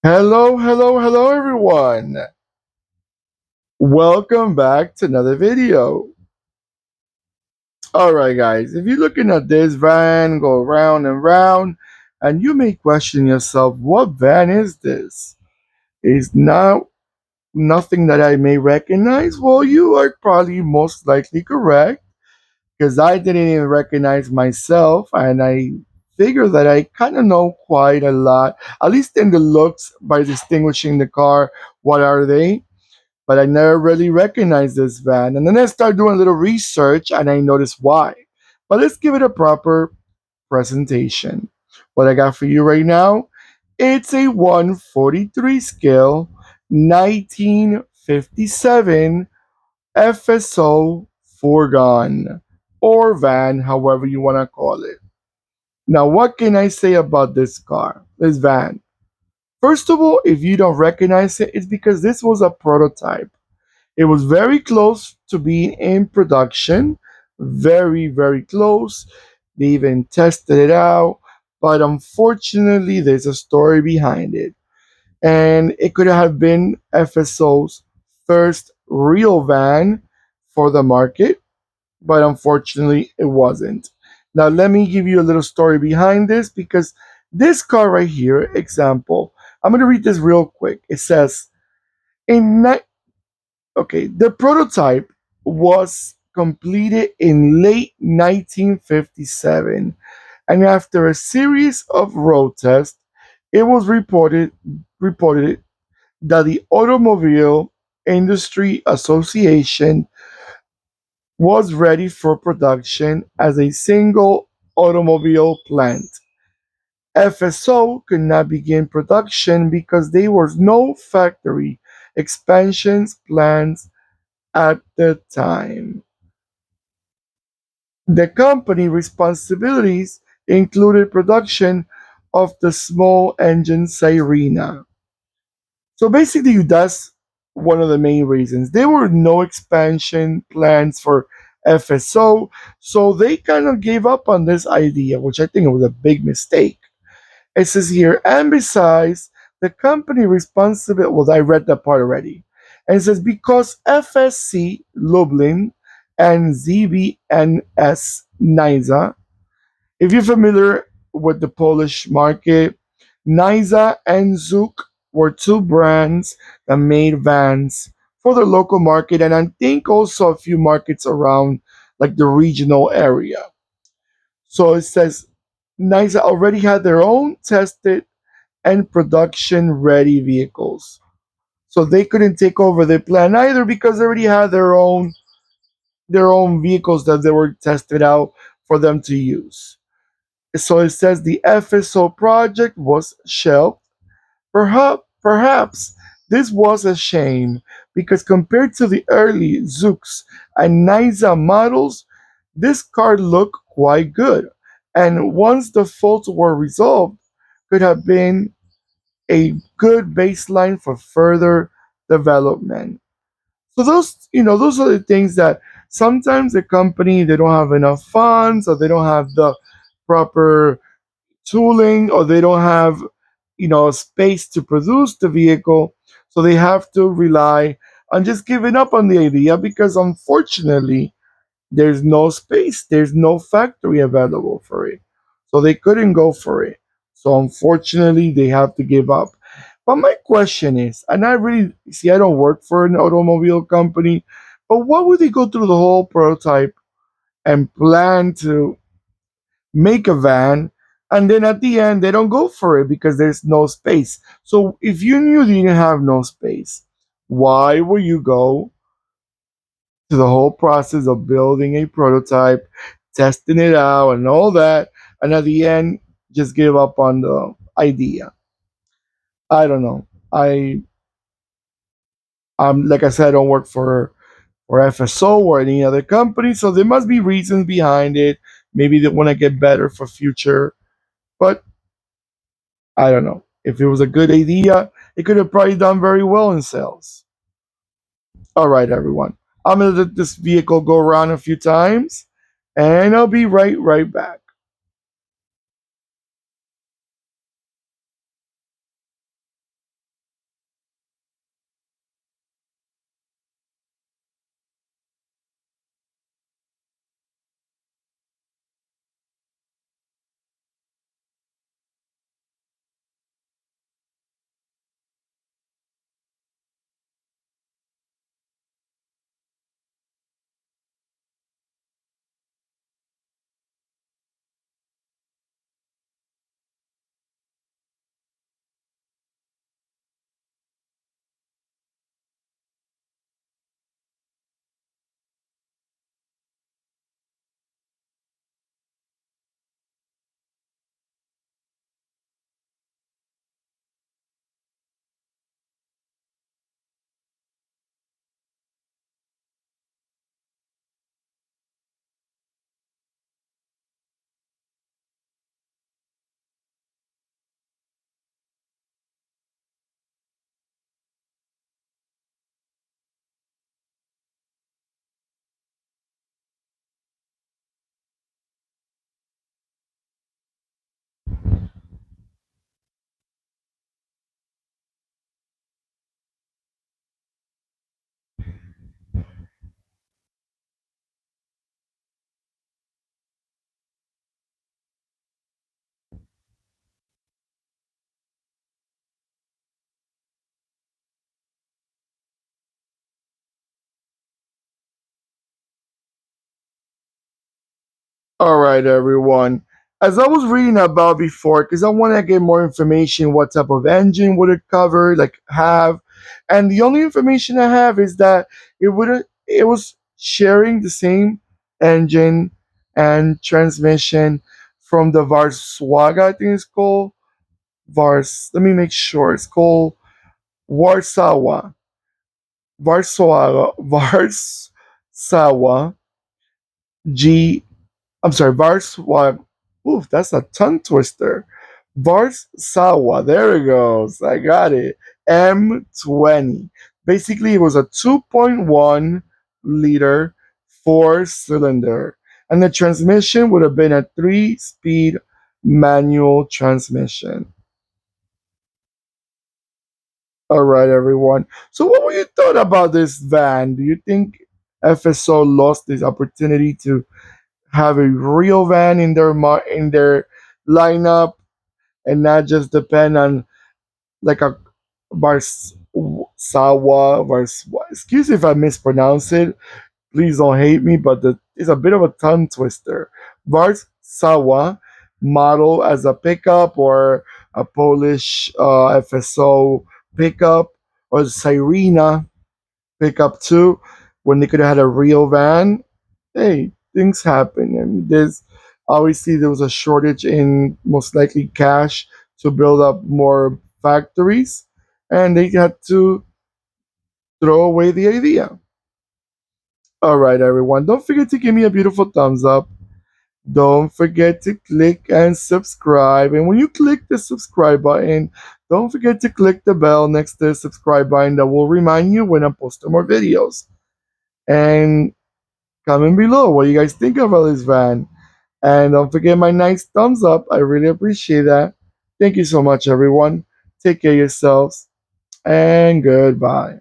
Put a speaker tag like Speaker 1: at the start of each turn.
Speaker 1: Hello, hello, hello, everyone. Welcome back to another video. All right, guys, if you're looking at this van go round and round, and you may question yourself, what van is this? Is not nothing that I may recognize? Well, you are probably most likely correct because I didn't even recognize myself, and I figure that I kind of know quite a lot, at least in the looks, by distinguishing the car. What are they? But I never really recognized this van. And then I started doing a little research and I noticed why. But let's give it a proper presentation. What I got for you right now, it's a 143 scale 1957 FSO Furgon or van, however you want to call it. Now, what can I say about this car, this van? First of all, if you don't recognize it, it's because this was a prototype. It was very close to being in production, very, very close. They even tested it out, but unfortunately, there's a story behind it. And it could have been FSO's first real van for the market, but unfortunately, it wasn't. Now, let me give you a little story behind this because this car right here, example, I'm going to read this real quick. It says, in Okay, the prototype was completed in late 1957, and after a series of road tests, it was reported that the Automobile Industry Association was ready for production as a single automobile plant. FSO could not begin production because there was no factory expansions plans at the time. The company responsibilities included production of the small engine Sirena. So basically, that's one of the main reasons. There were no expansion plans for FSO, so they kind of gave up on this idea, which I think was a big mistake. It says here, and besides, the company responsible. Well, I read that part already. And it says because FSC Lublin and ZBNS Niza, if you're familiar with the Polish market, Niza and Zuk were two brands that made vans for the local market, and I think also a few markets around like the regional area. So it says Niza already had their own tested and production ready vehicles. So they couldn't take over the plan either because they already had their own vehicles that they were tested out for them to use. So it says the FSO project was shelved. Perhaps this was a shame because compared to the early Zooks and Niza models, this car looked quite good. And once the faults were resolved, could have been a good baseline for further development. So those are the things that sometimes the company they don't have enough funds or they don't have the proper tooling or they don't have space to produce the vehicle, so they have to rely on just giving up on the idea because unfortunately there's no space, there's no factory available for it, so they couldn't go for it. So unfortunately they have to give up. But my question is, and I really see, I don't work for an automobile company, but what would they go through the whole prototype and plan to make a van, and then at the end they don't go for it because there's no space? So if you knew you didn't have no space, why would you go to the whole process of building a prototype, testing it out, and all that, and at the end just give up on the idea? I don't know. Like I said, I don't work for FSO or any other company, so there must be reasons behind it. Maybe they want to get better for future, but I don't know. If it was a good idea, it could have probably done very well in sales. All right, everyone. I'm gonna let this vehicle go around a few times, and I'll be right back. All right, everyone. As I was reading about before, because I want to get more information, what type of engine would it cover, like have, and the only information I have is that it was sharing the same engine and transmission from the Varswaga, I think it's called Vars. Let me make sure it's called Warsawa, Varsawa G. I'm sorry, Varswa. Oof, that's a tongue twister. Varsawa. There it goes. I got it. M20. Basically, it was a 2.1 liter four cylinder, and the transmission would have been a three-speed manual transmission. All right, everyone. So, what were you thought about this van? Do you think FSO lost this opportunity to have a real van in in their lineup and not just depend on like a excuse if I mispronounce it. Please don't hate me, but it's a bit of a tongue twister. Sawa model as a pickup or a Polish FSO pickup or Sirena pickup too when they could have had a real van. Hey, things happen, and there's obviously there was a shortage in most likely cash to build up more factories, and they had to throw away the idea. All right, everyone, don't forget to give me a beautiful thumbs up. Don't forget to click and subscribe. And when you click the subscribe button, don't forget to click the bell next to the subscribe button that will remind you when I post more videos. And comment below what you guys think about this van. And don't forget my nice thumbs up. I really appreciate that. Thank you so much, everyone. Take care of yourselves and goodbye.